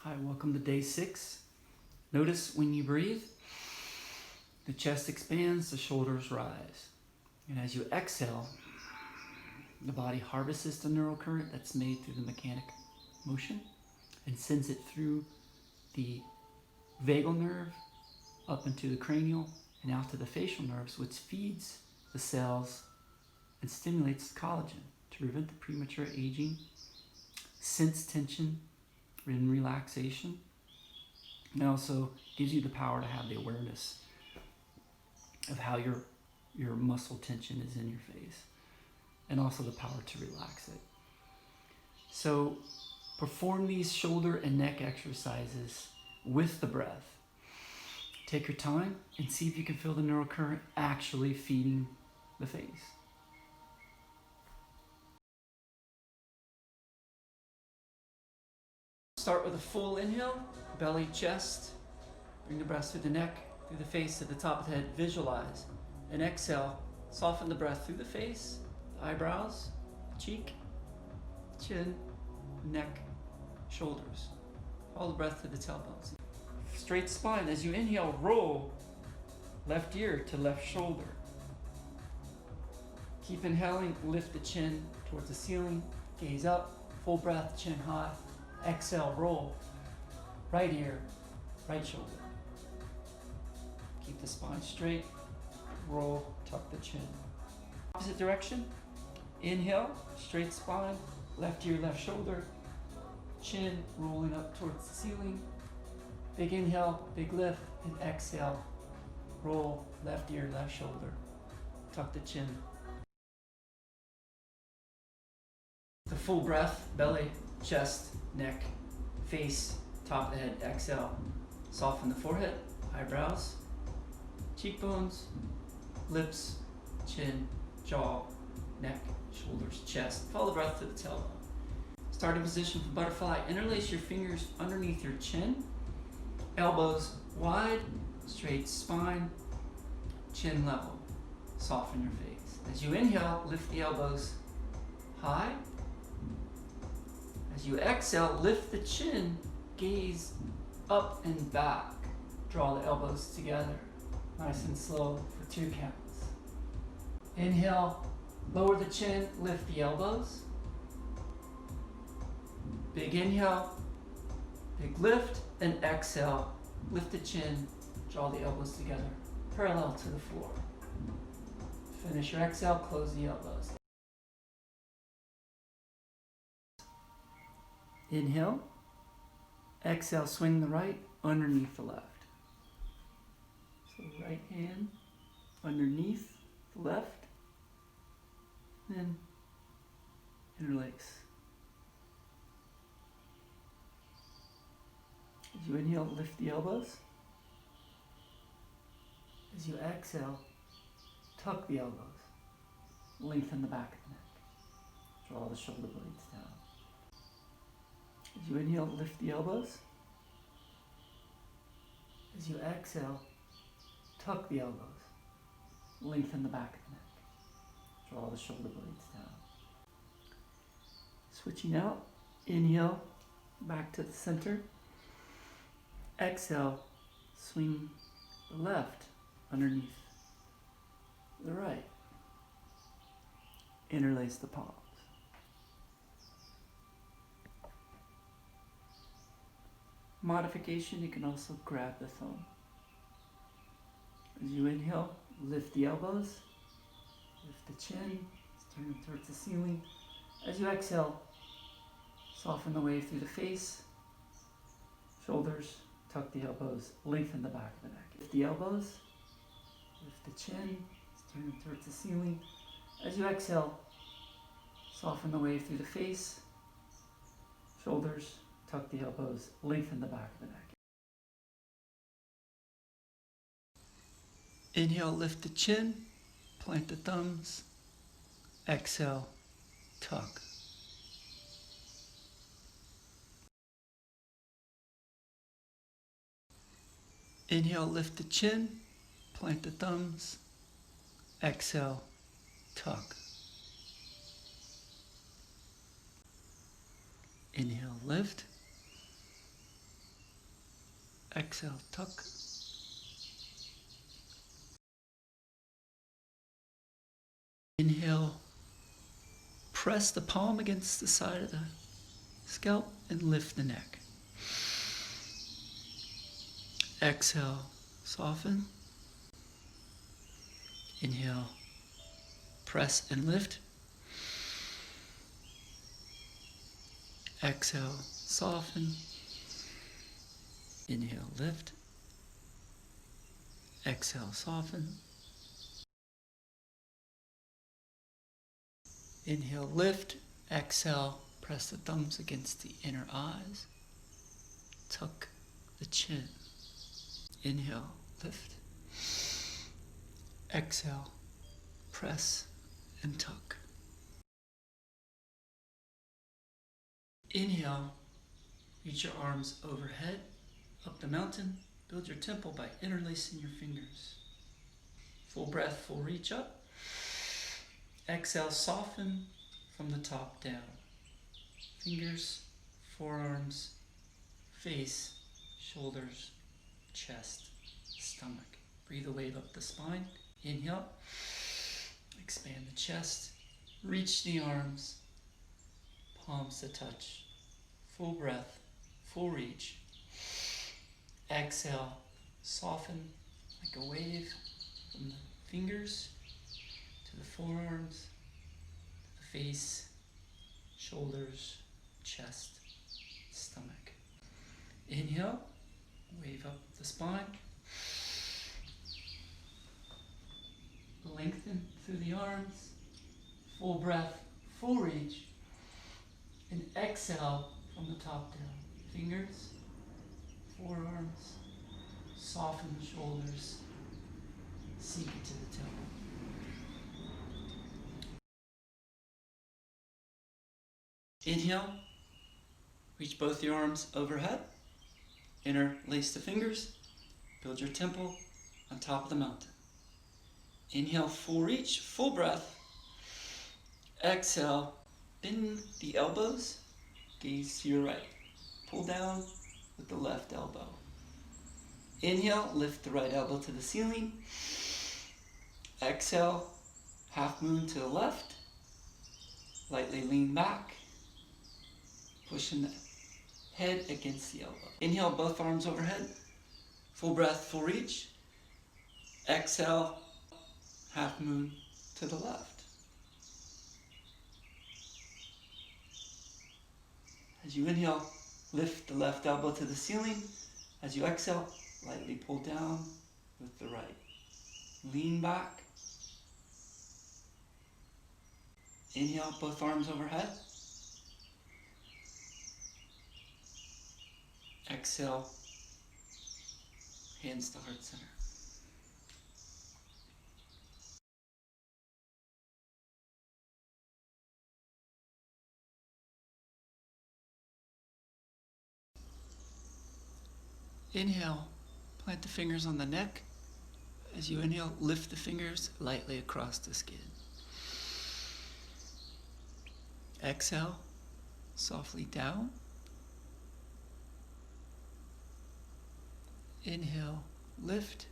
Hi, welcome to day 6. Notice when you breathe, the chest expands, the shoulders rise. And as you exhale, the body harvests the neural current that's made through the mechanic motion and sends it through the vagal nerve up into the cranial and out to the facial nerves, which feeds the cells and stimulates collagen to prevent the premature aging, sense tension and relaxation, and also gives you the power to have the awareness of how your muscle tension is in your face, and also the power to relax it. So perform these shoulder and neck exercises with the breath. Take your time and see if you can feel the neural current actually feeding the face. Start with a full inhale, belly, chest. Bring the breath through the neck, through the face, to the top of the head. Visualize. And exhale, soften the breath through the face, the eyebrows, cheek, chin, neck, shoulders. Follow the breath to the tailbones. Straight spine. As you inhale, roll left ear to left shoulder. Keep inhaling, lift the chin towards the ceiling, gaze up, full breath, chin high. Exhale, roll, right ear, right shoulder. Keep the spine straight, roll, tuck the chin. Opposite direction, inhale, straight spine, left ear, left shoulder, chin rolling up towards the ceiling. Big inhale, big lift, and exhale, roll, left ear, left shoulder, tuck the chin. The full breath, belly, chest, neck, face, top of the head. Exhale, soften the forehead, eyebrows, cheekbones, lips, chin, jaw, neck, shoulders, chest. Follow the breath to the tailbone. Starting position for butterfly. Interlace your fingers underneath your chin, elbows wide, straight spine, chin level. Soften your face. As you inhale, lift the elbows high. As you exhale, lift the chin, gaze up and back. Draw the elbows together, nice and slow for 2 counts. Inhale, lower the chin, lift the elbows. Big inhale, big lift, and exhale, lift the chin, draw the elbows together, parallel to the floor. Finish your exhale, close the elbows. Inhale, exhale, swing the right underneath the left. So right hand underneath the left, then interlace. As you inhale, lift the elbows. As you exhale, tuck the elbows, lengthen the back of the neck, draw the shoulder blades down. As you inhale, lift the elbows. As you exhale, tuck the elbows, lengthen the back of the neck, draw the shoulder blades down. Switching out, inhale, back to the center. Exhale, swing the left underneath the right. Interlace the palms. Modification, you can also grab the thumb. As you inhale, lift the elbows, lift the chin, turn it towards the ceiling. As you exhale, soften the wave through the face, shoulders, tuck the elbows, lengthen the back of the neck. Lift the elbows, lift the chin, turn it towards the ceiling. As you exhale, soften the wave through the face, shoulders, tuck the elbows, lengthen the back of the neck. Inhale, lift the chin, plant the thumbs. Exhale, tuck. Inhale, lift the chin, plant the thumbs. Exhale, tuck. Inhale, lift. Exhale, tuck. Inhale, press the palm against the side of the scalp and lift the neck. Exhale, soften. Inhale, press and lift. Exhale, soften. Inhale, lift. Exhale, soften. Inhale, lift. Exhale, press the thumbs against the inner eyes. Tuck the chin. Inhale, lift. Exhale, press and tuck. Inhale, reach your arms overhead, up the mountain. Build your temple by interlacing your fingers. Full breath, full reach up. Exhale, soften from the top down. Fingers, forearms, face, shoulders, chest, stomach. Breathe a wave up the spine. Inhale, expand the chest, reach the arms, palms to touch. Full breath, full reach. Exhale, soften like a wave from the fingers to the forearms, to the face, shoulders, chest, stomach. Inhale, wave up the spine. Lengthen through the arms. Full breath, full reach. And exhale from the top down. Fingers, forearms, soften the shoulders. Sink into the temple. Inhale, reach both your arms overhead. Interlace the fingers. Build your temple on top of the mountain. Inhale, full reach, full breath. Exhale, bend the elbows, gaze to your right. Pull down with the left elbow. Inhale, lift the right elbow to the ceiling. Exhale, half moon to the left. Lightly lean back, pushing the head against the elbow. Inhale, both arms overhead. Full breath, full reach. Exhale, half moon to the left. As you inhale, lift the left elbow to the ceiling. As you exhale, lightly pull down with the right. Lean back. Inhale, both arms overhead. Exhale, hands to heart center. Inhale, plant the fingers on the neck. As you inhale, lift the fingers lightly across the skin. Exhale, softly down. Inhale, lift.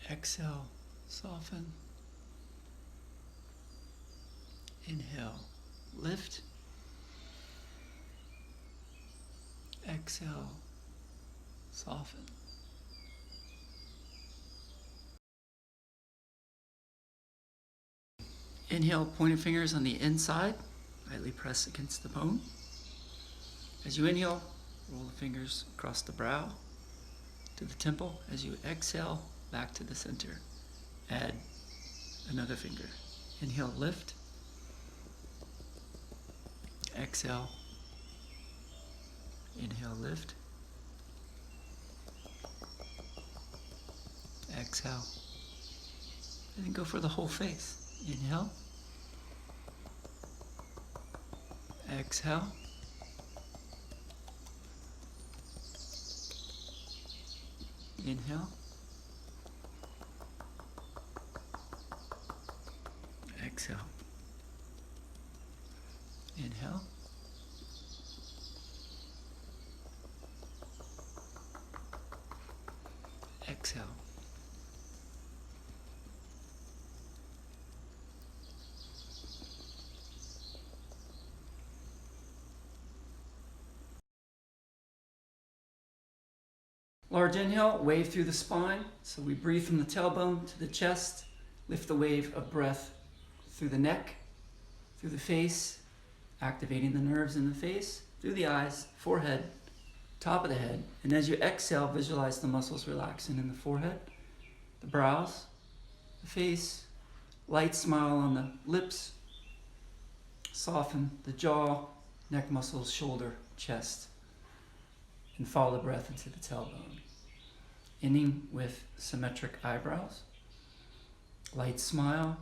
Exhale, soften. Inhale, lift. Exhale, soften. Inhale, pointing fingers on the inside, lightly press against the bone. As you inhale, roll the fingers across the brow to the temple. As you exhale, back to the center. Add another finger. Inhale, lift. Exhale. Inhale, lift. Exhale. And then go for the whole face. Inhale. Exhale. Inhale. Exhale. Inhale. exhale. Large inhale, wave through the spine. So we breathe from the tailbone to the chest. Lift the wave of breath through the neck, through the face, activating the nerves in the face, through the eyes, forehead, top of the head. And as you exhale, visualize the muscles relaxing in the forehead, the brows, the face, light smile on the lips. Soften the jaw, neck muscles, shoulder, chest. And follow the breath into the tailbone. Ending with symmetric eyebrows, light smile,